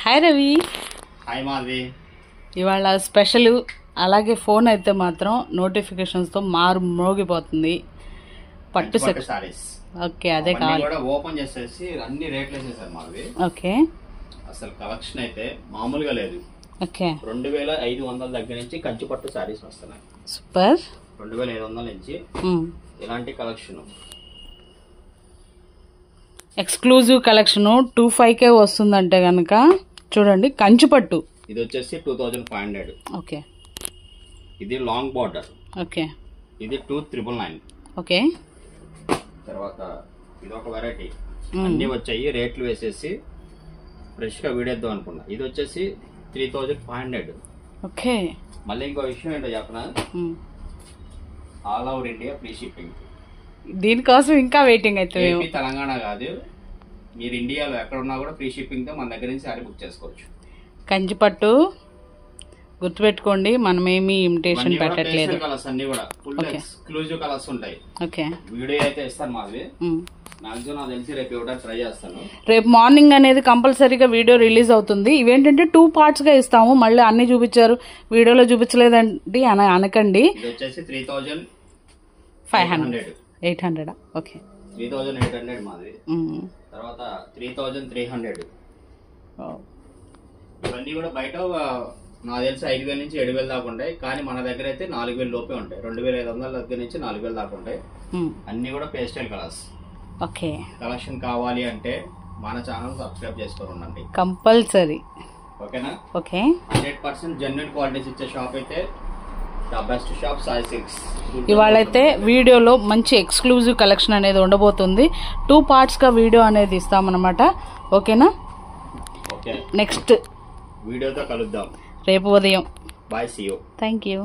Hi Ravi. Hi Madhavi. ఇవాళ special, అలాగే phone అయితే మాత్రం నోటిఫికేషన్స్తో మోగిపోతుంది. పట్టు సారీస్. ఓకే, అదే కావాలి. ఓపెన్ చేసేసి అన్ని రేట్లు వేసేసారు మాధవి. ఓకే, అసలు కలెక్షన్ అయితే మామూలుగా లేదు. ఓకే, 2500 దగ్గర నుంచి కంచి పట్టు సారీస్ వస్తున్నాయి. సూపర్. 2500 నుంచి ఇలాంటి కలెక్షన్, ఎక్స్క్లూజివ్ కలెక్షన్ 25K వస్తుందంటే కనుక చూడండి. కంచి పట్టు ఇది వచ్చేసి 2500. ఓకే, ఇది లాంగ్ బార్డర్. ఓకే, ఇది 2999. ఓకే, తర్వాత ఇది ఒక వెరైటీ. అన్ని వచ్చాయి రేట్లు వేసేసి ఫ్రెష్ గా వీడేద్దాం అనుకున్నా. ఇది వచ్చేసి 3500. ఓకే. మళ్ళీ ఇంకో విషయం ఏంటో చెప్పనా, all over India free shipping. దీనికోసం ఇంకా వెయిటింగ్ అయితే. తెలంగాణ కాదు, మీరు ఇండియాలో ఎక్కడ ఉన్నా కూడా ఫ్రీ షిప్పింగ్ తో మన దగ్గర నుంచి సారీ బుక్ చేసుకోవచ్చు. కంచి పట్టు గుర్తుపెట్టుకోండి, మనమేమి ఇమిటేషన్ పెట్టట్లేదు. కలర్స్ అన్ని కూడా ఫుల్ ఎక్స్క్లూజివ్ కలర్స్ ఉంటాయి. ఓకే, వీడియో అయితే ఇస్తాను మాది. మాక్సిమం నాకు తెలిసి రేపు ఇవ్వడానికి ట్రై చేస్తాను. రేపు మార్నింగ్ అనేది కంపల్సరీగా వీడియో రిలీజ్ అవుతుంది. ఇవేంటంటే 2 parts గా ఇస్తాము. మళ్ళీ అన్ని చూపించారు, వీడియోలో చూపించలేదండి అని అనకండి. ఇది వచ్చేసి 3500, 800. ఓకే, 3800 మాది. తర్వాత 3300. ఇవన్నీ కూడా బయట నాకు తెలిసి 5000 నుంచి 7000 దాకా ఉంటాయి. కానీ మన దగ్గర అయితే 4000 లోపే ఉంటాయి. 2500 దగ్గర నుంచి 4000 దాకా ఉంటాయి. అన్ని కూడా పేస్టల్ కలర్స్. ఓకే, కలెక్షన్ కావాలి అంటే మన ఛానల్ సబ్స్క్రైబ్ చేసుకొని ఉండండి కంపల్సరీ. ఓకేనా? ఓకే, 100% జెన్యూన్ క్వాలిటీస్ ఇచ్చే షాప్ అయితే the best shop Sai Silks. ఇవాళైతే వీడియోలో మంచి ఎక్స్క్లూజివ్ కలెక్షన్ అనేది ఉండబోతుంది. 2 parts గా వీడియో అనేది ఇస్తామన్నమాట. ఓకేనా? ఓకే, నెక్స్ట్ వీడియోతో కలుద్దాం రేపు ఉదయం. Bye, see you. Thank you.